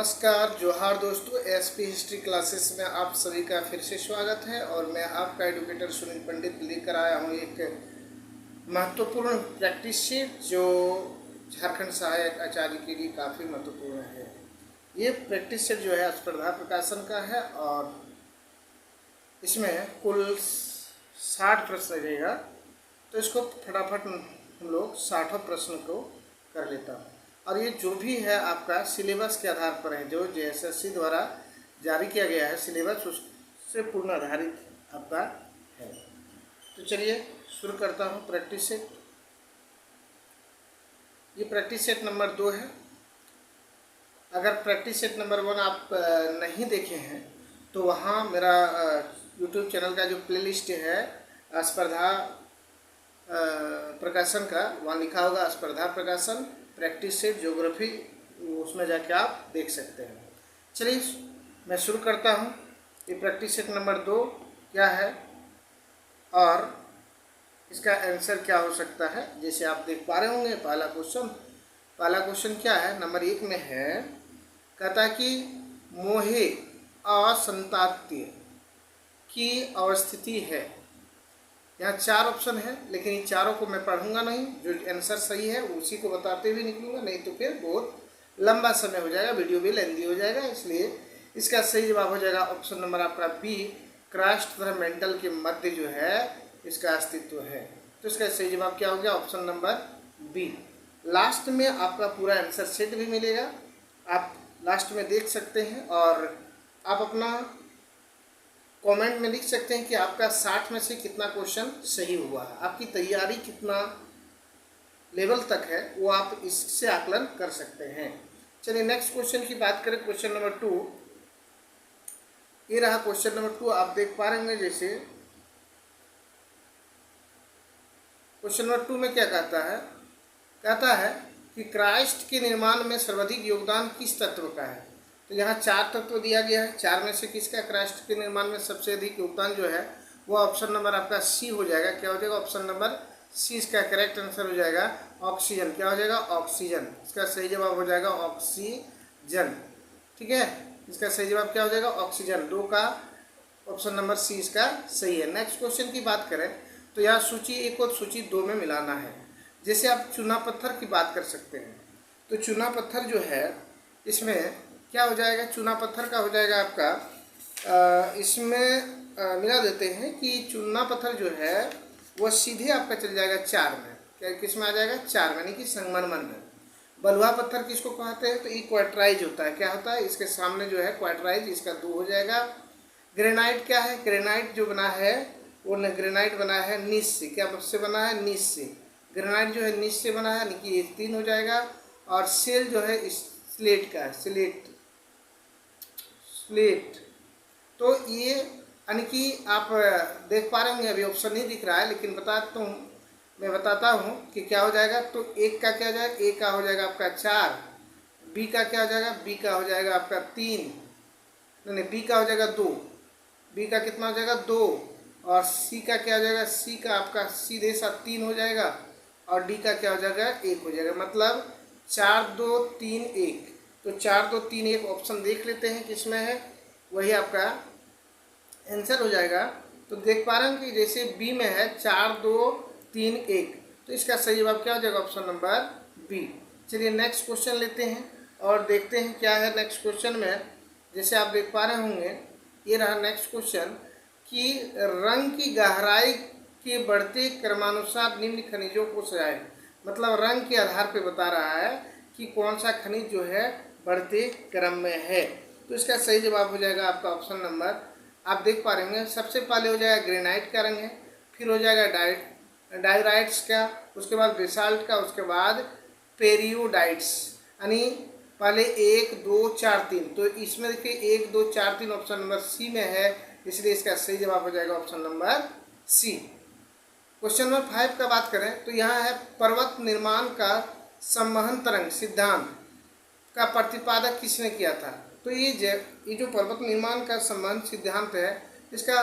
नमस्कार जोहार दोस्तों, एसपी हिस्ट्री क्लासेस में आप सभी का फिर से स्वागत है। और मैं आपका एडुकेटर सुनील पंडित लेकर आया हूँ एक महत्वपूर्ण प्रैक्टिस शीट जो झारखंड सहायक आचार्य के लिए काफ़ी महत्वपूर्ण है। ये प्रैक्टिस शीट जो है स्पर्धा प्रकाशन का है और इसमें कुल 60 प्रश्न लगेगा। तो इसको फटाफट हम लोग 60 प्रश्न को कर लेता हूँ। और ये जो भी है आपका सिलेबस के आधार पर है, जो जेएसएससी द्वारा जारी किया गया है सिलेबस, उससे पूर्ण आधारित आपका है। तो चलिए शुरू करता हूँ प्रैक्टिस सेट। ये प्रैक्टिस सेट नंबर 2 है। अगर प्रैक्टिस सेट नंबर 1 आप नहीं देखे हैं तो वहाँ मेरा यूट्यूब चैनल का जो प्लेलिस्ट है स्पर्धा प्रकाशन का, वहाँ लिखा होगा स्पर्धा प्रकाशन प्रैक्टिस सेट ज्योग्राफी, उसमें जाके आप देख सकते हैं। चलिए मैं शुरू करता हूँ। ये प्रैक्टिस सेट नंबर 2 क्या है और इसका आंसर क्या हो सकता है, जैसे आप देख पा रहे होंगे। पहला क्वेश्चन क्या है, नंबर 1 में है, कहता कि मोहे असंतात्य की अवस्थिति है। यहाँ 4 ऑप्शन है, लेकिन इन चारों को मैं पढ़ूंगा नहीं, जो आंसर सही है उसी को बताते हुए निकलूंगा, नहीं तो फिर बहुत लंबा समय हो जाएगा, वीडियो भी लेंदी हो जाएगा। इसलिए इसका सही जवाब हो जाएगा ऑप्शन नंबर आपका बी, क्रस्ट तथा मेंटल के मध्य जो है इसका अस्तित्व है। तो इसका सही जवाब क्या हो गया, ऑप्शन नंबर बी। लास्ट में आपका पूरा आंसर सेट भी मिलेगा, आप लास्ट में देख सकते हैं और आप अपना कमेंट में लिख सकते हैं कि आपका 60 में से कितना क्वेश्चन सही हुआ है, आपकी तैयारी कितना लेवल तक है, वो आप इससे आकलन कर सकते हैं। चलिए नेक्स्ट क्वेश्चन की बात करें, क्वेश्चन नंबर 2। ये रहा क्वेश्चन नंबर 2, आप देख पा रहे होंगे। जैसे क्वेश्चन नंबर 2 में क्या कहता है कि क्राइस्ट के निर्माण में सर्वाधिक योगदान किस तत्व का है। तो यहाँ 4 तत्व दिया गया है, 4 में से किसका क्राइस्ट के निर्माण में सबसे अधिक योगदान जो है वो ऑप्शन नंबर आपका सी हो जाएगा। क्या हो जाएगा, ऑप्शन नंबर सी इसका करेक्ट आंसर हो जाएगा। ऑक्सीजन, क्या हो जाएगा, ऑक्सीजन। इसका सही जवाब हो जाएगा ऑक्सीजन। ठीक है, इसका सही जवाब क्या हो जाएगा, ऑक्सीजन। 2 का ऑप्शन नंबर सी इसका सही है। नेक्स्ट क्वेश्चन की बात करें तो यहाँ सूची 1 और सूची 2 में मिलाना है। जैसे आप चूना पत्थर की बात कर सकते हैं, तो चूना पत्थर जो है इसमें क्या हो जाएगा, चूना पत्थर का हो जाएगा आपका इसमें मिला देते हैं कि चूना पत्थर जो है वह सीधे आपका चल जाएगा 4 में। क्या किस में आ जाएगा, 4 में, यानी कि संगमरमर में। बलुआ पत्थर किसको कहते हैं, तो ये क्वार्टराइज होता है। क्या होता है, इसके सामने जो है क्वार्टराइज, इसका 2 हो जाएगा। ग्रेनाइट क्या है, ग्रेनाइट जो बना है वो ग्रेनाइट बना है नीच से। क्या से बना है, नीच से। ग्रेनाइट जो है नीच से बना है, यानी कि ये 3 हो जाएगा। और सेल जो है स्लेट का है, स्लेट। तो ये यानी कि आप देख पा रहे होंगे, अभी ऑप्शन नहीं दिख रहा है, लेकिन मैं बताता हूँ कि क्या हो जाएगा। तो 1 का क्या हो जाएगा, ए का हो जाएगा आपका 4, बी का क्या हो जाएगा, बी का हो जाएगा आपका 3, नहीं बी का हो जाएगा 2, बी का कितना हो जाएगा 2, और सी का क्या हो जाएगा, सी का आपका सीधे साथ 3 हो जाएगा, और डी का क्या हो जाएगा, 1 हो जाएगा। मतलब 4 2 3 1। तो 4 2 3 1 ऑप्शन देख लेते हैं किसमें है, वही आपका आंसर हो जाएगा। तो देख पा रहे हैं कि जैसे बी में है 4 2 3 1, तो इसका सही जवाब क्या हो जाएगा, ऑप्शन नंबर बी। चलिए नेक्स्ट क्वेश्चन लेते हैं और देखते हैं क्या है नेक्स्ट क्वेश्चन में। जैसे आप देख पा रहे होंगे, ये रहा नेक्स्ट क्वेश्चन कि रंग की गहराई के बढ़ते क्रमानुसार निम्न खनिजों को सजाएं। मतलब रंग के आधार पर बता रहा है कि कौन सा खनिज जो है बढ़ते क्रम में है। तो इसका सही जवाब हो जाएगा आपका ऑप्शन नंबर, आप देख पा रहे होंगे, सबसे पहले हो जाएगा ग्रेनाइट का रंग है, फिर हो जाएगा डायराइट्स का, उसके बाद बेसाल्ट का, उसके बाद पेरियोडाइट्स। यानी पहले 1 2 4 3। तो इसमें देखिए 1 2 4 3 ऑप्शन नंबर सी में है, इसलिए इसका सही जवाब हो जाएगा option number C. Question number 5 का बात करें तो यहाँ है, पर्वत निर्माण का संवहन तरंग सिद्धांत का प्रतिपादक किसने किया था। तो ये जो पर्वत निर्माण का संवहन सिद्धांत है, इसका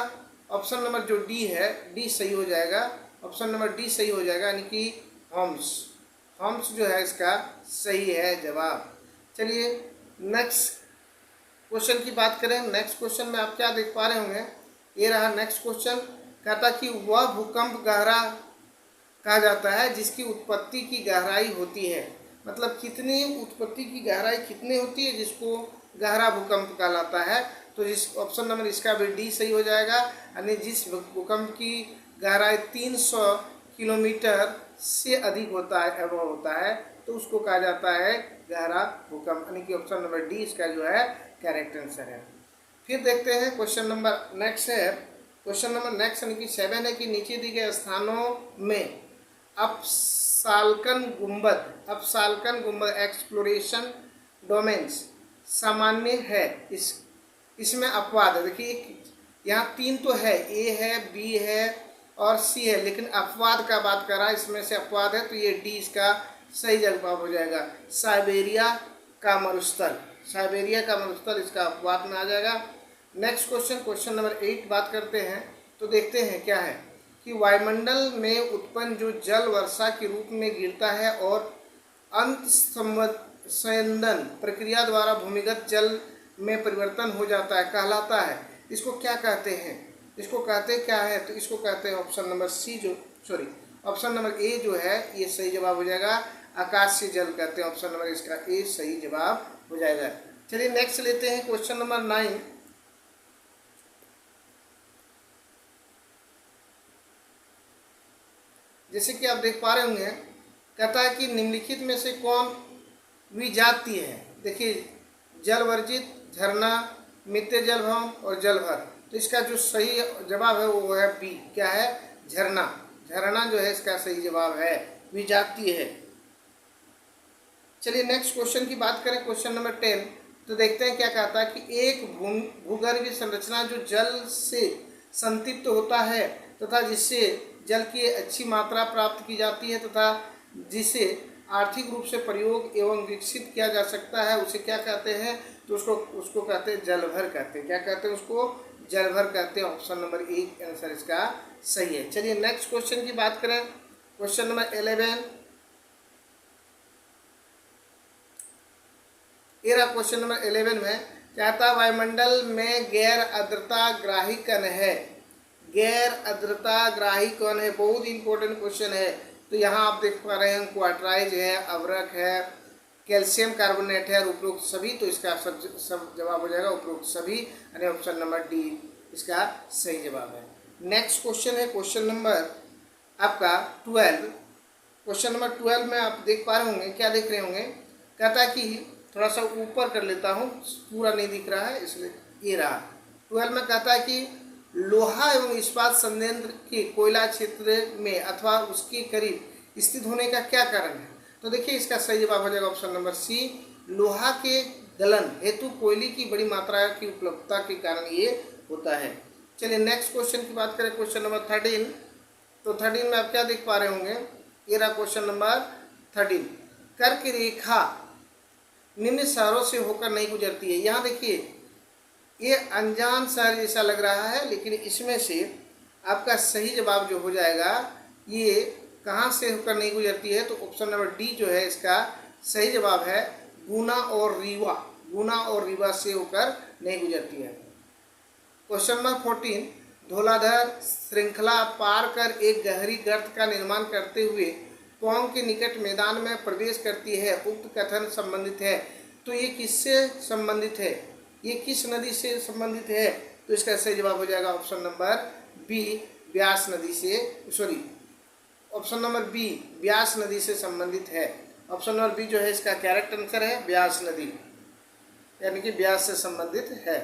ऑप्शन नंबर जो डी है, डी सही हो जाएगा। ऑप्शन नंबर डी सही हो जाएगा, यानी कि होम्स जो है इसका सही है जवाब। चलिए नेक्स्ट क्वेश्चन की बात करें, नेक्स्ट क्वेश्चन में आप क्या देख पा रहे होंगे, ये रहा नेक्स्ट क्वेश्चन। कहता कि वह भूकंप गहरा कहा जाता है जिसकी उत्पत्ति की गहराई होती है। मतलब कितनी उत्पत्ति की गहराई कितनी होती है, जिसको गहरा भूकंप कहलाता है। तो इस ऑप्शन नंबर इसका भी डी सही हो जाएगा। यानी जिस भूकंप की गहराई 300 किलोमीटर से अधिक होता है, एवं होता है, तो उसको कहा जाता है गहरा भूकंप। यानी कि ऑप्शन नंबर डी इसका जो है करेक्ट आंसर है। फिर देखते हैं क्वेश्चन नंबर नेक्स्ट है। क्वेश्चन नंबर नेक्स्ट यानी कि 7 है कि नीचे दिए गए स्थानों में अपसाल्कन गुंबद एक्सप्लोरेशन डोमेन्स सामान्य है। इसमें अपवाद है। देखिए यहाँ 3 तो है, ए है, बी है और सी है, लेकिन अपवाद का बात कर रहा है, इसमें से अपवाद है, तो ये डी इसका सही जवाब हो जाएगा। साइबेरिया का मरुस्थल इसका अपवाद में आ जाएगा। नेक्स्ट क्वेश्चन नंबर 8 बात करते हैं, तो देखते हैं क्या है कि वायुमंडल में उत्पन्न जो जल वर्षा के रूप में गिरता है और अंत संयंदन प्रक्रिया द्वारा भूमिगत जल में परिवर्तन हो जाता है, कहलाता है। इसको क्या कहते हैं, इसको कहते क्या है, तो इसको कहते हैं option number option number A जो है ये सही जवाब हो जाएगा। आकाशीय जल कहते हैं, ऑप्शन नंबर इसका ए सही जवाब हो जाएगा। चलिए नेक्स्ट लेते हैं क्वेश्चन नंबर 9। जैसे कि आप देख पा रहे होंगे, कहता है कि निम्नलिखित में से कौन विजातीय है। देखिए जलवर्जित, झरना, मित्य जलभवन और जलभर। तो इसका जो सही जवाब है वो है बी, क्या है, झरना जो है इसका सही जवाब है, विजातीय है। चलिए नेक्स्ट क्वेश्चन की बात करें, क्वेश्चन नंबर 10, तो देखते हैं क्या कहता है कि एक भूगर्भीय संरचना जो जल से संतृप्त होता है तथा जिससे जल की अच्छी मात्रा प्राप्त की जाती है तथा जिसे आर्थिक रूप से प्रयोग एवं विकसित किया जा सकता है, उसे क्या कहते हैं, तो उसको कहते हैं जलभर कहते हैं। क्या कहते हैं, उसको जलभर कहते हैं। ऑप्शन नंबर ए आंसर इसका सही है। चलिए नेक्स्ट क्वेश्चन की बात करें, क्वेश्चन नंबर 11। ये रहा क्वेश्चन नंबर 11 में कहता वायुमंडल में गैर आर्द्रता ग्राही कण है। गैर आर्द्रता ग्राही कण है, बहुत इंपॉर्टेंट क्वेश्चन है। तो यहाँ आप देख पा रहे हैं क्वार्टराइज है, अवरक है, कैल्शियम कार्बोनेट है और उपरोक्त सभी। तो इसका सब जवाब हो जाएगा उपरोक्त सभी, यानी ऑप्शन नंबर डी इसका सही जवाब है। नेक्स्ट क्वेश्चन है क्वेश्चन नंबर आपका 12। क्वेश्चन नंबर 12 में आप देख पा रहे होंगे, क्या देख रहे होंगे, कहता है कि थोड़ा सा ऊपर कर लेता हूँ, पूरा नहीं दिख रहा है इसलिए। ये रहा 12 में कहता है कि लोहा एवं इस्पात संयंत्र के कोयला क्षेत्र में अथवा उसके करीब स्थित होने का क्या कारण है। तो देखिए इसका सही जवाब हो जाएगा ऑप्शन नंबर सी, लोहा के गलन हेतु कोयले की बड़ी मात्रा की उपलब्धता के कारण ये होता है। चलिए नेक्स्ट क्वेश्चन की बात करें, क्वेश्चन नंबर 13। तो 13 में आप क्या देख पा रहे होंगे, ये रहा क्वेश्चन नंबर 13। कर्क रेखा निम्न शहरों से होकर नहीं गुजरती है। यहाँ देखिए ये अनजान शहर जैसा लग रहा है, लेकिन इसमें से आपका सही जवाब जो हो जाएगा, ये कहाँ से होकर नहीं गुजरती है, तो ऑप्शन नंबर डी जो है इसका सही जवाब है, गुना और रीवा से होकर नहीं गुजरती है। क्वेश्चन नंबर 14, धौलाधर श्रृंखला पार कर एक गहरी गर्त का निर्माण करते हुए पोंग के निकट मैदान में प्रवेश करती है, उक्त कथन संबंधित है। तो ये किससे संबंधित है, ये किस नदी से संबंधित है, तो इसका सही जवाब हो जाएगा ऑप्शन नंबर बी, व्यास नदी से, ऑप्शन नंबर बी व्यास नदी से संबंधित है। ऑप्शन नंबर बी जो है इसका करेक्ट आंसर है, व्यास नदी, यानी कि व्यास से संबंधित है।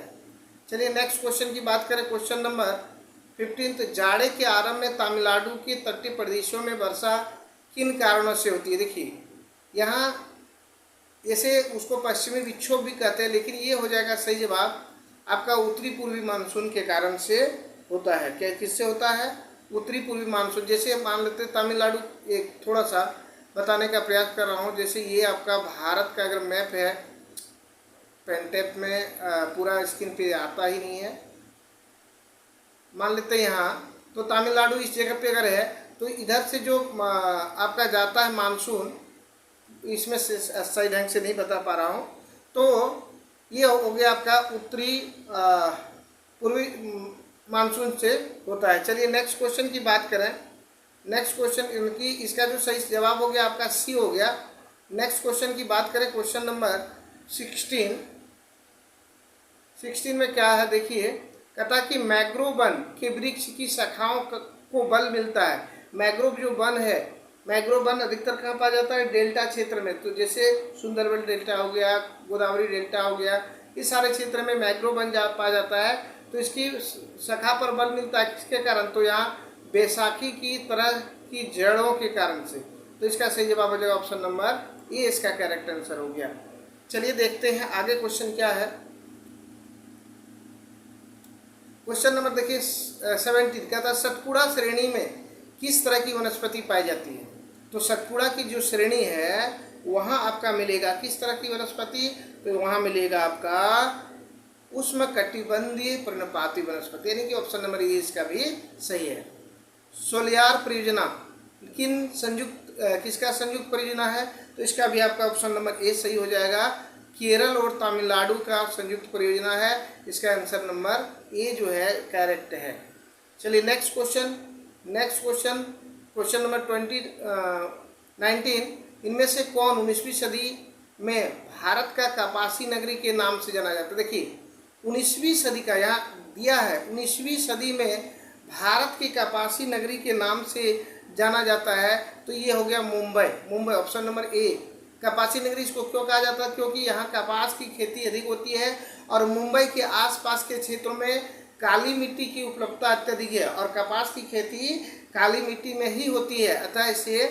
चलिए नेक्स्ट क्वेश्चन की बात करें, क्वेश्चन नंबर 15। तो जाड़े के आरंभ में तमिलनाडु के तटीय प्रदेशों में वर्षा किन कारणों से होती है। देखिए यहाँ जैसे उसको पश्चिमी विक्षोभ भी कहते हैं, लेकिन ये हो जाएगा सही जवाब आपका उत्तरी पूर्वी मानसून के कारण से होता है। क्या किससे होता है, उत्तरी पूर्वी मानसून। जैसे मान लेते हैं तमिलनाडु, एक थोड़ा सा बताने का प्रयास कर रहा हूँ। जैसे ये आपका भारत का अगर मैप है, पेन टेप में पूरा स्क्रीन पे आता ही नहीं है, मान लेते हैं यहाँ, तो तमिलनाडु इस जगह पे अगर है, तो इधर से जो आपका जाता है मानसून, इसमें से सही ढंग से नहीं बता पा रहा हूँ, तो ये हो गया आपका उत्तरी पूर्वी मानसून से होता है। चलिए नेक्स्ट क्वेश्चन की बात करें। नेक्स्ट क्वेश्चन इनकी इसका जो सही जवाब हो गया आपका सी हो गया। नेक्स्ट क्वेश्चन की बात करें, क्वेश्चन नंबर 16 में क्या है देखिए, कहता कि मैंग्रोव वन के वृक्ष की शाखाओं को बल मिलता है। मैंग्रोव जो वन है, मैंग्रोव वन अधिकतर कहाँ पाया जाता है? डेल्टा क्षेत्र में। तो जैसे सुंदरबन डेल्टा हो गया, गोदावरी डेल्टा हो गया, इस सारे क्षेत्र में मैंग्रोव वन पाया जाता है। तो इसकी शाखा पर बल मिलता है किसके कारण? तो यहाँ बैसाखी की तरह की जड़ों के कारण से। तो इसका सही जवाब हो जाएगा ऑप्शन नंबर ए, इसका करेक्ट आंसर हो गया। चलिए देखते हैं आगे क्वेश्चन क्या है। क्वेश्चन नंबर देखिए 17 कहता है सतपुड़ा श्रेणी में किस तरह की वनस्पति पाई जाती है? तो सतपुड़ा की जो श्रेणी है वहाँ आपका मिलेगा किस तरह की वनस्पति? तो वहाँ मिलेगा आपका उष्णकटिबंधीय पर्णपाती वनस्पति, यानी कि ऑप्शन नंबर ए इसका भी सही है। सोलियार परियोजना किसका संयुक्त परियोजना है? तो इसका भी आपका ऑप्शन नंबर ए सही हो जाएगा। केरल और तमिलनाडु का संयुक्त परियोजना है। इसका आंसर नंबर ए जो है करेक्ट है। चलिए नेक्स्ट क्वेश्चन। क्वेश्चन नंबर 19 इनमें से कौन 19वीं सदी में भारत का कपासी नगरी के नाम से जाना जाता है? देखिए 19वीं सदी का यहाँ दिया है, 19वीं सदी में भारत की कपासी नगरी के नाम से जाना जाता है। तो ये हो गया मुंबई, ऑप्शन नंबर ए। कपासी नगरी इसको क्यों कहा जाता है? क्योंकि यहाँ कपास की खेती अधिक होती है और मुंबई के आसपास के क्षेत्रों में काली मिट्टी की उपलब्धता अत्यधिक है और कपास की खेती काली मिट्टी में ही होती है, अतः इसे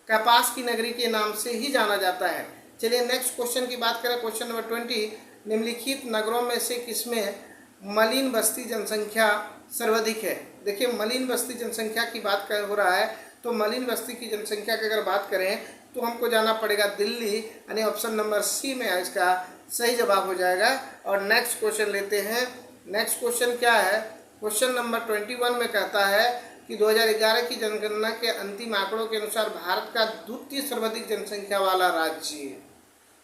कपास की नगरी के नाम से ही जाना जाता है। चलिए नेक्स्ट क्वेश्चन की बात करें। क्वेश्चन नंबर 20 निम्नलिखित नगरों में से किसमें मलिन बस्ती जनसंख्या सर्वाधिक है? देखिए मलिन बस्ती जनसंख्या की बात हो रहा है, तो मलिन बस्ती की जनसंख्या की अगर बात करें तो हमको जाना पड़ेगा दिल्ली, यानी ऑप्शन नंबर सी में इसका सही जवाब हो जाएगा। और नेक्स्ट क्वेश्चन लेते हैं। नेक्स्ट क्वेश्चन क्या है? क्वेश्चन नंबर 21 में कहता है कि 2011 की जनगणना के अंतिम आंकड़ों के अनुसार भारत का द्वितीय सर्वाधिक जनसंख्या वाला राज्य,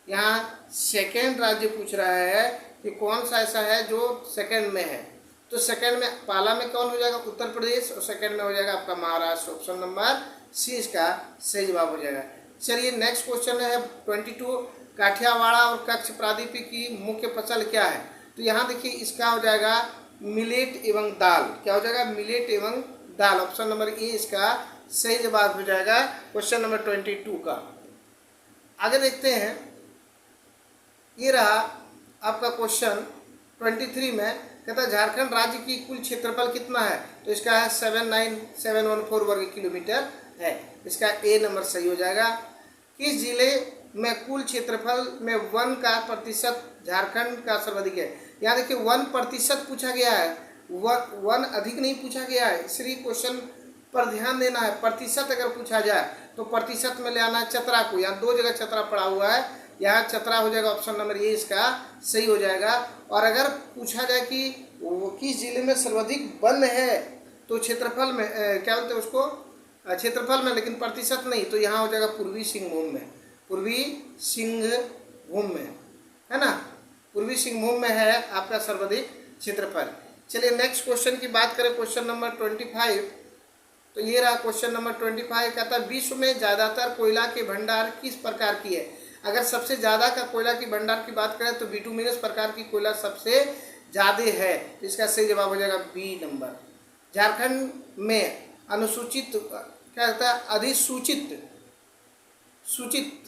यहाँ सेकेंड राज्य पूछ रहा है कि कौन सा ऐसा है जो सेकेंड में है। तो सेकेंड में पहला में कौन हो जाएगा? उत्तर प्रदेश, और सेकेंड में हो जाएगा आपका महाराष्ट्र। ऑप्शन नंबर सी इसका सही जवाब हो जाएगा। चलिए नेक्स्ट क्वेश्चन है 22 काठियावाड़ और कच्छ प्रायद्वीप की मुख्य फसल क्या है? तो यहाँ देखिए इसका हो जाएगा मिलेट एवं दाल। क्या हो जाएगा? मिलेट एवं दाल। ऑप्शन नंबर ए इसका सही जवाब हो जाएगा क्वेश्चन नंबर 22 का। आगे देखते हैं, ये रहा आपका क्वेश्चन 23 में। कहता है झारखंड राज्य की कुल क्षेत्रफल कितना है? तो इसका है 79714 वर्ग किलोमीटर है। इसका ए नंबर सही हो जाएगा। किस जिले में कुल क्षेत्रफल में वन का प्रतिशत झारखंड का सर्वाधिक है? यहाँ देखिए 1% पूछा गया है, वन अधिक नहीं पूछा गया है, इसलिए क्वेश्चन पर ध्यान देना है। प्रतिशत अगर पूछा जाए तो प्रतिशत में ले आना है चतरा को। यहाँ दो जगह चतरा पड़ा हुआ है, यहाँ चतरा हो जाएगा। ऑप्शन नंबर ए इसका सही हो जाएगा। और अगर पूछा जाए कि वो किस जिले में सर्वाधिक वन है, तो क्षेत्रफल में क्या बोलते हैं उसको, क्षेत्रफल में, लेकिन प्रतिशत नहीं, तो यहाँ हो जाएगा पूर्वी सिंहभूम में। पूर्वी सिंहभूम में है ना, पूर्वी सिंहभूम में है आपका सर्वाधिक क्षेत्रफल। चलिए नेक्स्ट क्वेश्चन की बात करें। क्वेश्चन नंबर 25, तो ये रहा क्वेश्चन नंबर 25। कहता है विश्व में ज़्यादातर कोयला के भंडार किस प्रकार की है? अगर सबसे ज़्यादा का कोयला की भंडार की बात करें तो बिटुमिनस प्रकार की कोयला सबसे ज़्यादा है। इसका सही जवाब हो जाएगा बी नंबर। झारखंड में अनुसूचित क्या कहता है सूचित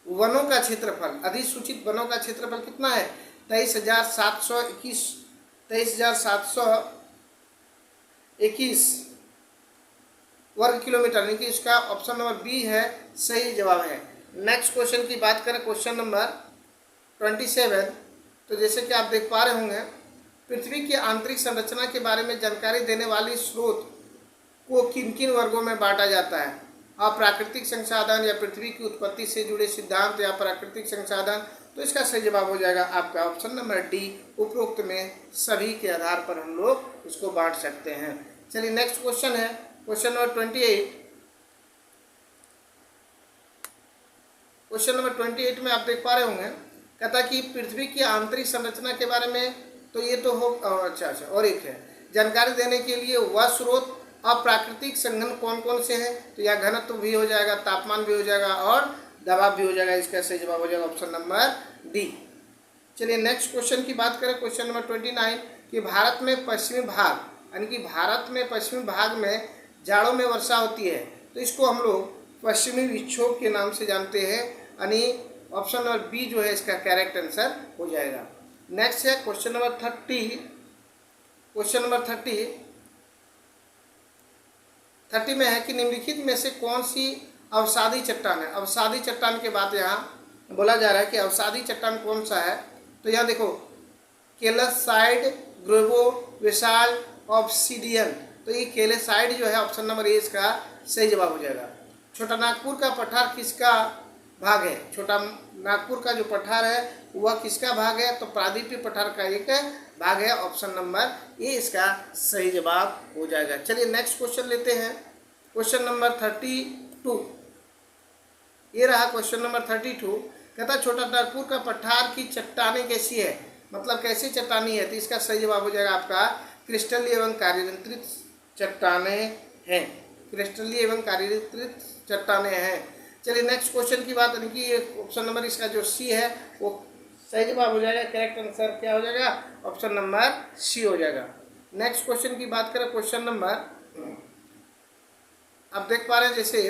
वनों का क्षेत्रफल, अधिसूचित वनों का क्षेत्रफल कितना है? 23,721 वर्ग किलोमीटर, यानी कि इसका ऑप्शन नंबर बी है सही जवाब है। नेक्स्ट क्वेश्चन की बात करें। क्वेश्चन नंबर 27, तो जैसे कि आप देख पा रहे होंगे, पृथ्वी की आंतरिक संरचना के बारे में जानकारी देने वाली स्रोत को किन किन वर्गों में बांटा जाता है? प्राकृतिक संसाधन, या पृथ्वी की उत्पत्ति से जुड़े सिद्धांत, या प्राकृतिक संसाधन। तो इसका सही जवाब हो जाएगा आपका ऑप्शन नंबर डी, उपरोक्त में सभी के आधार पर हम लोग इसको बांट सकते हैं। चलिए नेक्स्ट क्वेश्चन है क्वेश्चन नंबर 28। क्वेश्चन नंबर 28 में आप देख पा रहे होंगे, कहता कि पृथ्वी की आंतरिक संरचना के बारे में, तो ये तो हो अच्छा, और एक है जानकारी देने के लिए वह स्रोत और प्राकृतिक संघन कौन कौन से हैं, तो यह घनत्व भी हो जाएगा, तापमान भी हो जाएगा और दबाव भी हो जाएगा। इसका सही जवाब हो जाएगा ऑप्शन नंबर डी। चलिए नेक्स्ट क्वेश्चन की बात करें, क्वेश्चन नंबर 29 कि भारत में पश्चिमी भाग, यानी कि भारत में पश्चिमी भाग में जाड़ों में वर्षा होती है, तो इसको हम लोग पश्चिमी विक्षोभ के नाम से जानते हैं, यानी ऑप्शन नंबर बी जो है इसका करेक्ट आंसर हो जाएगा। नेक्स्ट है क्वेश्चन नंबर 30। क्वेश्चन नंबर 30 में है कि निम्नलिखित में से कौन सी अवसादी चट्टान है। अवसादी चट्टान के बाद यहाँ बोला जा रहा है कि अवसादी चट्टान कौन सा है, तो यहाँ देखो केलसाइड, ग्रेवो, वेसाल्ट, ऑब्सीडियन, तो ये केलसाइड जो है ऑप्शन नंबर ए इसका सही जवाब हो जाएगा। छोटा नागपुर का पठार किसका भाग है। छोटा नागपुर का जो पठार है वह किसका भाग है, तो प्रादीपीय पठार का एक भाग है, ऑप्शन नंबर ए इसका सही जवाब हो जाएगा। चलिए नेक्स्ट क्वेश्चन लेते हैं, क्वेश्चन नंबर 32। ये रहा क्वेश्चन नंबर 32। कहता छोटा नागपुर का पठार की चट्टानें कैसी है, मतलब कैसी चट्टानी है, तो इसका सही जवाब हो जाएगा आपका क्रिस्टलीय एवं कार्यनियंत्रित चट्टानें हैं। क्रिस्टलीय एवं कार्यनियंत्रित चट्टानें हैं। चलिए नेक्स्ट क्वेश्चन की बात, यानी कि ऑप्शन नंबर इसका जो सी है वो सही जवाब हो जाएगा। करेक्ट आंसर क्या हो जाएगा, ऑप्शन नंबर सी हो जाएगा। नेक्स्ट क्वेश्चन की बात करें, क्वेश्चन नंबर आप देख पा रहे हैं, जैसे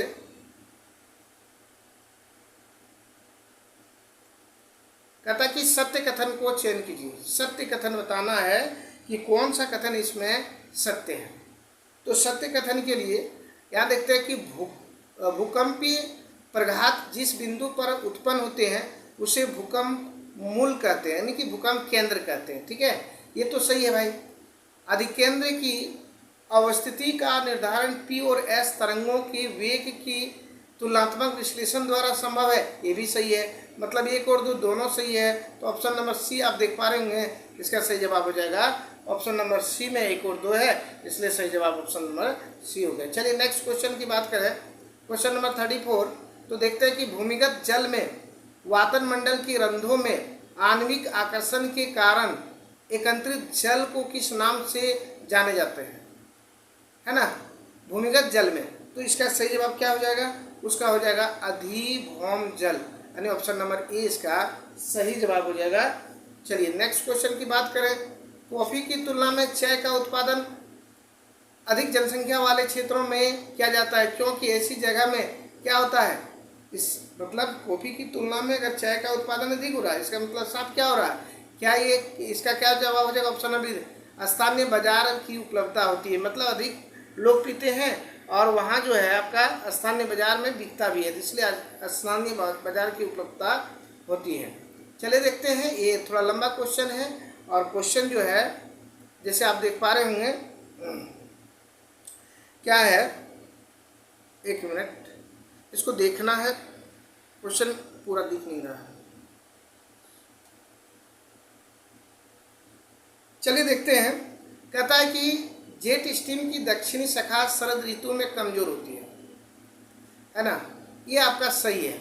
कहता कि सत्य कथन को चयन कीजिए। सत्य कथन बताना है कि कौन सा कथन इसमें सत्य है। तो सत्य कथन के लिए यहाँ देखते हैं कि भूकंपीय प्रघात जिस बिंदु पर उत्पन्न होते हैं उसे भूकंप मूल कहते हैं, यानी कि भूकंप केंद्र कहते हैं। ठीक है, ये तो सही है भाई। अधिकेंद्र की अवस्थिति का निर्धारण P और S तरंगों के वेग की तुलनात्मक विश्लेषण द्वारा संभव है, ये भी सही है। मतलब एक और दो दोनों सही है, तो ऑप्शन नंबर सी आप देख पा रहे होंगे, इसका सही जवाब हो जाएगा ऑप्शन नंबर सी में एक और दो है, इसलिए सही जवाब ऑप्शन नंबर सी हो गया। चलिए नेक्स्ट क्वेश्चन की बात करें, क्वेश्चन नंबर 34। तो देखते हैं कि भूमिगत जल में वातन मंडल की रंध्रों में आणविक आकर्षण के कारण एकत्रित जल को किस नाम से जाने जाते हैं, है ना, भूमिगत जल में। तो इसका सही जवाब क्या हो जाएगा, उसका हो जाएगा अधिभौम जल, यानी ऑप्शन नंबर ए इसका सही जवाब हो जाएगा। चलिए नेक्स्ट क्वेश्चन की बात करें, कॉफ़ी की तुलना में चाय का उत्पादन अधिक जनसंख्या वाले क्षेत्रों में किया जाता है, क्योंकि ऐसी जगह में क्या होता है, इस मतलब कॉफ़ी की तुलना में अगर चाय का उत्पादन अधिक हो रहा है, इसका मतलब साफ क्या हो रहा है, क्या ये इसका क्या जवाब हो जाएगा ऑप्शन नंबर स्थानीय बाजार की उपलब्धता होती है, मतलब अधिक लोग पीते हैं और वहाँ जो है आपका स्थानीय बाजार में बिकता भी है, इसलिए स्थानीय बाजार की उपलब्धता होती है। चलिए देखते हैं, ये थोड़ा लंबा क्वेश्चन है और क्वेश्चन जो है जैसे आप देख पा रहे होंगे क्या है, एक मिनट इसको देखना है, क्वेश्चन पूरा दिख नहीं रहा है। चलिए देखते हैं, कहता है कि जेट स्ट्रीम की दक्षिणी शाखा शरद ऋतु में कमजोर होती है ना, ये आपका सही है,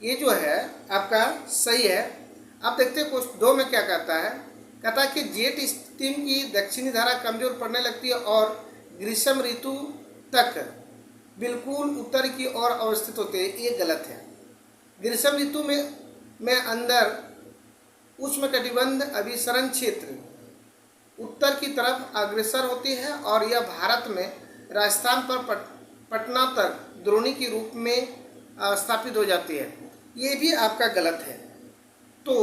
ये जो है आपका सही है। आप देखते हैं क्वेश्चन 2 में क्या कहता है, कहता है कि जेट स्ट्रीम की दक्षिणी धारा कमजोर पड़ने लगती है और ग्रीष्म ऋतु तक बिल्कुल उत्तर की ओर अवस्थित होते हैं, ये गलत है। ग्रीष्म ऋतु में अंदर उष्णकटिबंध अभिसरण क्षेत्र उत्तर की तरफ अग्रसर होती है और यह भारत में राजस्थान पर पटना तक द्रोणी के रूप में स्थापित हो जाती है, ये भी आपका गलत है। तो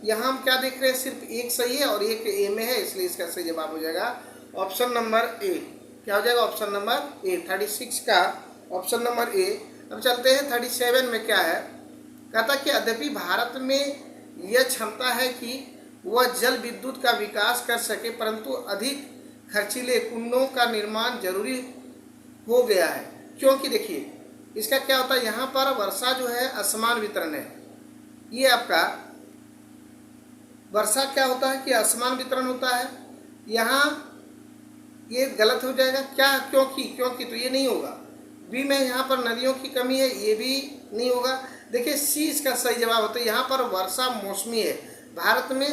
यहाँ हम क्या देख रहे हैं, सिर्फ एक सही है और एक ए में है, इसलिए इसका सही जवाब हो जाएगा ऑप्शन नंबर ए। क्या हो जाएगा ऑप्शन नंबर ए, 36 का ऑप्शन नंबर ए। अब चलते हैं 37 में क्या है, कहता कि यद्यपि भारत में यह क्षमता है कि वह जल विद्युत का विकास कर सके, परंतु अधिक खर्चीले कुंडों का निर्माण जरूरी हो गया है, क्योंकि देखिए इसका क्या होता है, यहाँ पर वर्षा जो है असमान वितरण है, ये आपका वर्षा क्या होता है कि असमान वितरण होता है, यहाँ ये गलत हो जाएगा क्या, क्योंकि तो ये नहीं होगा। बी में यहाँ पर नदियों की कमी है, ये भी नहीं होगा। देखिए सी इसका सही जवाब होता है। यहाँ पर वर्षा मौसमी है, भारत में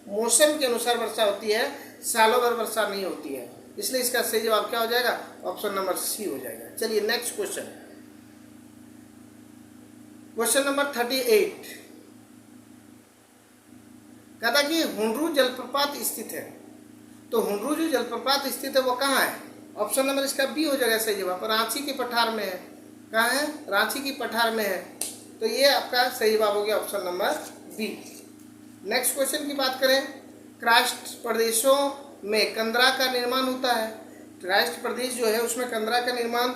मौसम के अनुसार वर्षा होती है, सालों भर वर्षा नहीं होती है, इसलिए इसका सही जवाब क्या हो जाएगा, ऑप्शन नंबर सी हो जाएगा। चलिए नेक्स्ट क्वेश्चन, क्वेश्चन नंबर 38 कहता कि हुंड्रू जलप्रपात स्थित है। तो हुंड्रू जो जलप्रपात स्थित है वो कहाँ है, ऑप्शन नंबर इसका बी हो जाएगा सही जवाब, रांची के पठार में है। कहाँ है, रांची की पठार में है, तो ये आपका सही जवाब हो गया option number B. Next question की बात करें, क्राइस्ट प्रदेशों में कंदरा का निर्माण होता है। क्राइस्ट प्रदेश जो है उसमें कंदरा का निर्माण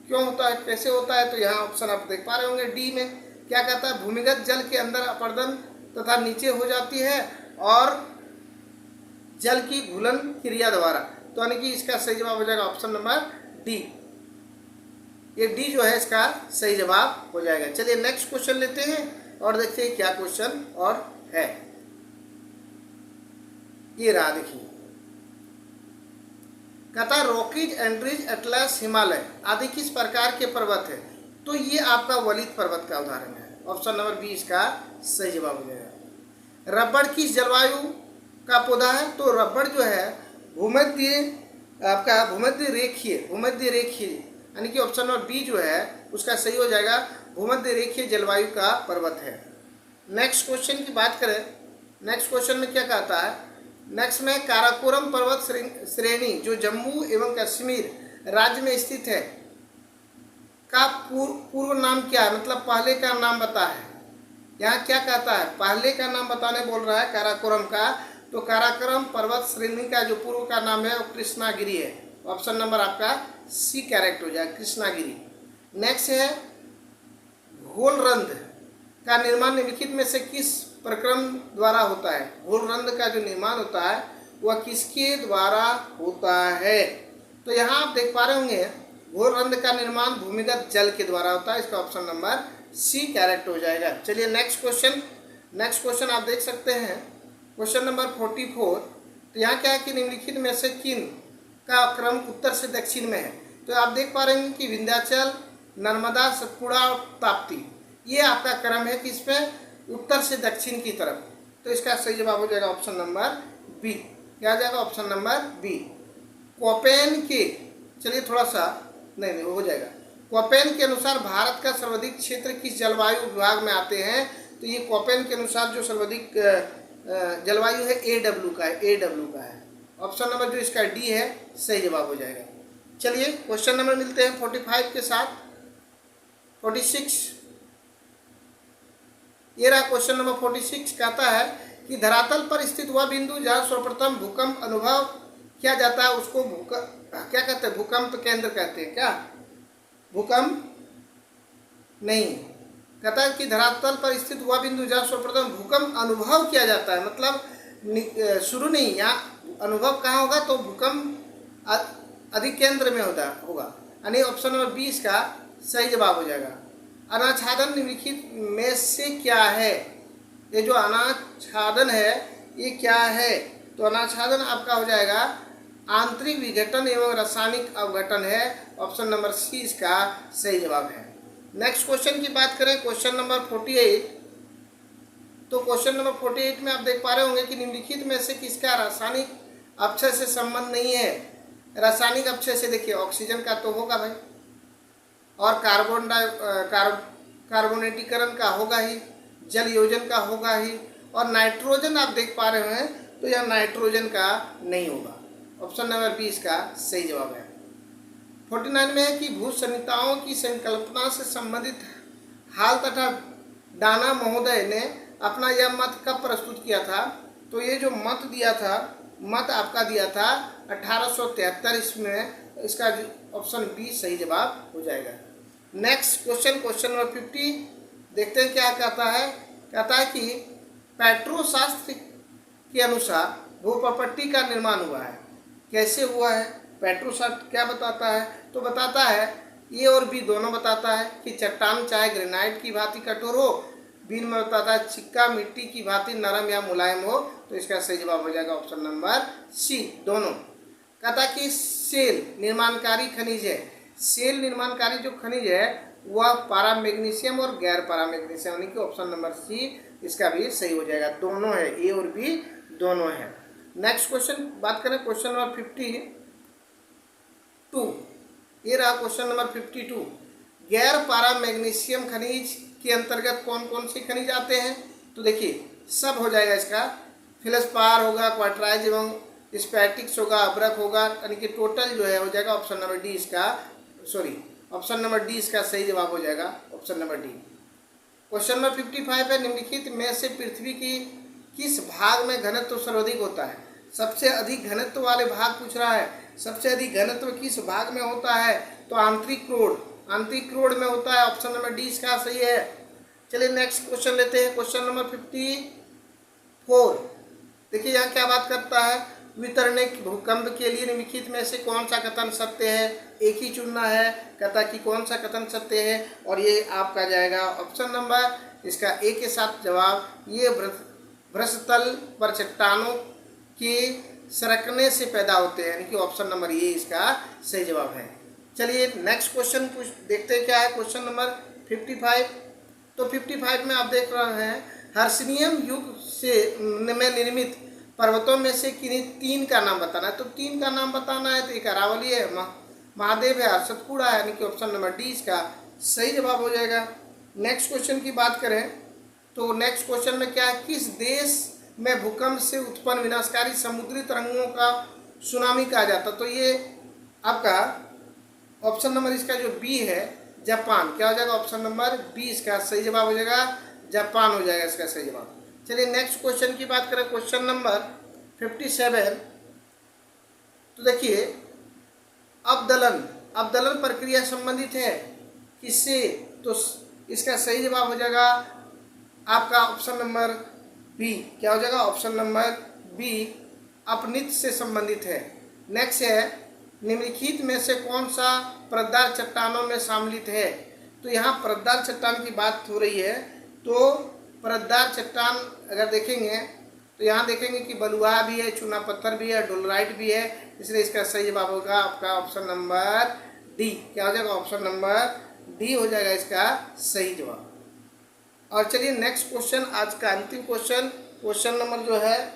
क्यों होता है, कैसे होता है, तो यहाँ ऑप्शन आप देख पा रहे होंगे डी में क्या कहता है, भूमिगत जल के अंदर अपर्दन तथा नीचे हो जाती है और जल की घुलन क्रिया द्वारा, तो यानी कि इसका सही जवाब हो जाएगा ऑप्शन नंबर डी। ये डी जो है इसका सही जवाब हो जाएगा। चलिए नेक्स्ट क्वेश्चन लेते हैं और देखते हैं क्या क्वेश्चन और है। ये रहा, देखिए कहता रॉकीज, एंड्रीज, एटलस, हिमालय आदि किस प्रकार के पर्वत है, तो ये आपका वलित पर्वत का उदाहरण है, ऑप्शन नंबर बी इसका सही जवाब हो जाएगा। रबड़ किस जलवायु का पौधा है, तो रबड़ जो है भूमध्य आपका भूमध्य रेखीय यानी कि ऑप्शन नंबर बी जो है उसका सही हो जाएगा, भूमध्य रेखीय जलवायु का पर्वत है। नेक्स्ट क्वेश्चन की बात करें, नेक्स्ट क्वेश्चन में क्या कहता है, नेक्स्ट में काराकोरम पर्वत श्रेणी जो जम्मू एवं कश्मीर राज्य में स्थित है का पूर्व नाम क्या है, मतलब पहले का नाम बता है। यहाँ क्या कहता है, पहले का नाम बताने बोल रहा है काराकोरम का, तो काराकोरम पर्वत श्रेणी का जो पूर्व का नाम है वो कृष्णागिरी है, ऑप्शन नंबर आपका सी करेक्ट हो जाएगा, कृष्णागिरी। नेक्स्ट है घोलरंध का निर्माण निम्नलिखित में से किस प्रक्रम द्वारा होता है, घोलरंध का जो निर्माण होता है वह किसके द्वारा होता है, तो यहाँ आप देख पा रहे होंगे घोलरंध का निर्माण भूमिगत जल के द्वारा होता है, इसका ऑप्शन नंबर सी करेक्ट हो जाएगा। चलिए नेक्स्ट क्वेश्चन आप देख सकते हैं, क्वेश्चन नंबर 44। तो यहाँ क्या है कि निम्नलिखित में से किन का क्रम उत्तर से दक्षिण में है, तो आप देख पा रहे हैं कि विंध्याचल, नर्मदा, सतपुड़ा और ताप्ती, ये आपका क्रम है कि इसमें उत्तर से दक्षिण की तरफ, तो इसका सही जवाब हो जाएगा ऑप्शन नंबर बी। क्या आ जाएगा, ऑप्शन नंबर बी। कोपेन के, चलिए थोड़ा सा नहीं हो जाएगा, कोपेन के अनुसार भारत का सर्वाधिक क्षेत्र किस जलवायु विभाग में आते हैं, तो ये कोपेन के अनुसार जो सर्वाधिक जलवायु है AW का है, ऑप्शन नंबर जो इसका डी है सही जवाब हो जाएगा। चलिए क्वेश्चन नंबर मिलते हैं 45 के साथ, 46। ये रहा क्वेश्चन नंबर 46, कहता है कि धरातल पर स्थित वह बिंदु जहाँ सर्वप्रथम भूकंप अनुभव किया जाता है उसको क्या कहते हैं, भूकंप केंद्र कहते हैं। क्या भूकंप नहीं, कहता है कि धरातल पर स्थित वह बिंदु जहाँ सर्वप्रथम भूकंप अनुभव किया जाता है, मतलब शुरू नहीं, यहाँ अनुभव कहाँ होगा, तो भूकंप अधिक केंद्र में होगा, यानी ऑप्शन नंबर 20 का सही जवाब हो जाएगा। अनाच्छादन निम्नलिखित में से क्या है, ये जो अनाच्छादन है ये क्या है, तो अनाच्छादन आपका हो जाएगा आंतरिक विघटन एवं रासायनिक अवघटन है, ऑप्शन नंबर सी इसका सही जवाब है। नेक्स्ट क्वेश्चन की बात करें, क्वेश्चन नंबर 48। तो क्वेश्चन नंबर 48 में आप देख पा रहे होंगे कि निम्नलिखित में से किसका रासायनिक अक्षय से संबंध नहीं है। रासायनिक अक्षय से देखिए ऑक्सीजन का तो होगा भाई, और कार्बोनेटीकरण का होगा ही, जल योजन का होगा ही, और नाइट्रोजन आप देख पा रहे हैं तो यह नाइट्रोजन का नहीं होगा, ऑप्शन नंबर 20 का सही जवाब है। 49 में है कि भू संहिताओं की संकल्पना से संबंधित हाल तथा डाना महोदय ने अपना यह मत कब प्रस्तुत किया था, तो ये जो मत दिया था, मत आपका दिया था 1873 इसमें, इसका ऑप्शन बी सही जवाब हो जाएगा। नेक्स्ट क्वेश्चन नंबर 50 देखते हैं क्या कहता है। कहता है कि पेट्रोशास्त्र के अनुसार भूप्रपट्टी का निर्माण हुआ है, कैसे हुआ है, पेट्रोशास्त्र क्या बताता है, तो बताता है ए और बी दोनों बताता है कि चट्टान चाहे ग्रेनाइट की भांति कठोर हो, बी में बताता है चिक्का मिट्टी की भांति नरम या मुलायम हो, तो इसका सही जवाब हो जाएगा ऑप्शन नंबर सी दोनों। कहता कि सेल निर्माणकारी खनिज है, सेल निर्माणकारी जो खनिज है वह पारा मैग्नीशियम और गैर पारा मैग्नीशियम, यानी कि ऑप्शन नंबर सी इसका भी सही हो जाएगा। दोनों है, ए और बी दोनों है। नेक्स्ट क्वेश्चन बात करें, क्वेश्चन नंबर 52। ये रहा क्वेश्चन नंबर 52। गैर पारा मैग्नीशियम खनिज के अंतर्गत कौन कौन से खनिज आते हैं? तो देखिए सब हो जाएगा इसका, फेल्सपार होगा, क्वार्टराइज एवं स्पैटिक्स होगा, अब्रक होगा, यानी कि टोटल जो है हो जाएगा ऑप्शन नंबर डी इसका, सॉरी ऑप्शन नंबर डी इसका सही जवाब हो जाएगा, option number D. Question number 55 है, निम्नलिखित में से पृथ्वी की किस भाग में घनत्व सर्वाधिक होता है? सबसे अधिक घनत्व वाले भाग पूछ रहा है। सबसे अधिक घनत्व किस भाग में होता है? तो आंतरिक क्रोड़ में होता है, ऑप्शन नंबर डी इसका सही है। चलिए नेक्स्ट क्वेश्चन लेते हैं, क्वेश्चन नंबर 54। देखिए यहाँ क्या बात करता है, वितरणिक भूकंप के लिए निम्नलिखित में से कौन सा कथन सत्य है? एक ही चुनना है, कहता कि कौन सा कथन सत्य है, और ये आपका जाएगा ऑप्शन नंबर इसका ए के साथ जवाब। ये भ्रष्टतल पर चट्टानों के सरकने से पैदा होते हैं, यानी कि ऑप्शन नंबर ए इसका सही जवाब है। चलिए नेक्स्ट क्वेश्चन देखते हैं क्या है, क्वेश्चन नंबर 55। तो 55 में आप देख रहे हैं, हर्षणीयम युग में निर्मित पर्वतों में से किन्हीं तीन का नाम बताना है। तो तीन का नाम बताना है, तो एक अरावली है, महादेव है, सतपुड़ा है, यानी कि ऑप्शन नंबर डी इसका सही जवाब हो जाएगा। नेक्स्ट क्वेश्चन की बात करें तो नेक्स्ट क्वेश्चन में क्या है, किस देश में भूकंप से उत्पन्न विनाशकारी समुद्री तरंगों का सुनामी कहा जाता? तो ये आपका ऑप्शन नंबर इसका जो बी है, जापान, क्या हो जाएगा, ऑप्शन नंबर बी इसका सही जवाब हो जाएगा, जापान हो जाएगा इसका सही जवाब। चलिए नेक्स्ट क्वेश्चन की बात करें, क्वेश्चन नंबर 57। तो देखिए अवदलन प्रक्रिया संबंधित है किससे? तो इसका सही जवाब हो जाएगा आपका ऑप्शन नंबर बी, क्या हो जाएगा, ऑप्शन नंबर बी अपनित से संबंधित है। नेक्स्ट है, निम्नलिखित में से कौन सा परतदार चट्टानों में सम्मिलित है? तो यहाँ परतदार चट्टान की बात हो रही है, तो परतदार चट्टान अगर देखेंगे तो यहाँ देखेंगे कि बलुआ भी है, चूना पत्थर भी है, डोलराइट भी है, इसलिए इसका सही जवाब होगा आपका ऑप्शन नंबर डी, क्या हो जाएगा, ऑप्शन नंबर डी हो जाएगा इसका सही जवाब। और चलिए नेक्स्ट क्वेश्चन, आज का अंतिम क्वेश्चन, क्वेश्चन नंबर जो है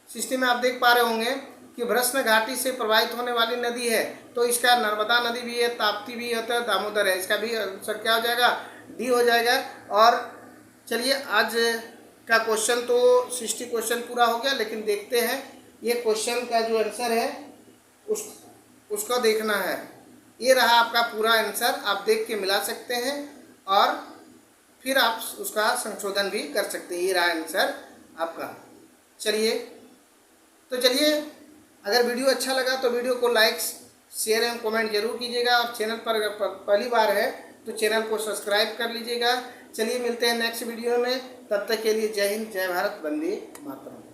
60 में आप देख पा रहे होंगे कि भ्रष्ण घाटी से प्रवाहित होने वाली नदी है। तो इसका नर्मदा नदी भी है, ताप्ती भी होता है, दामोदर है, इसका भी आंसर क्या हो जाएगा, डी हो जाएगा। और चलिए आज का क्वेश्चन तो 60 क्वेश्चन पूरा हो गया, लेकिन देखते हैं ये क्वेश्चन का जो आंसर है उसको देखना है। ये रहा आपका पूरा आंसर, आप देख के मिला सकते हैं और फिर आप उसका संशोधन भी कर सकते हैं। ये रहा आंसर आपका। चलिए अगर वीडियो अच्छा लगा तो वीडियो को लाइक शेयर एवं कमेंट जरूर कीजिएगा, और चैनल पर अगर पहली बार है तो चैनल को सब्सक्राइब कर लीजिएगा। चलिए मिलते हैं नेक्स्ट वीडियो में, तब तक के लिए जय हिंद, जय भारत, वंदे मातरम।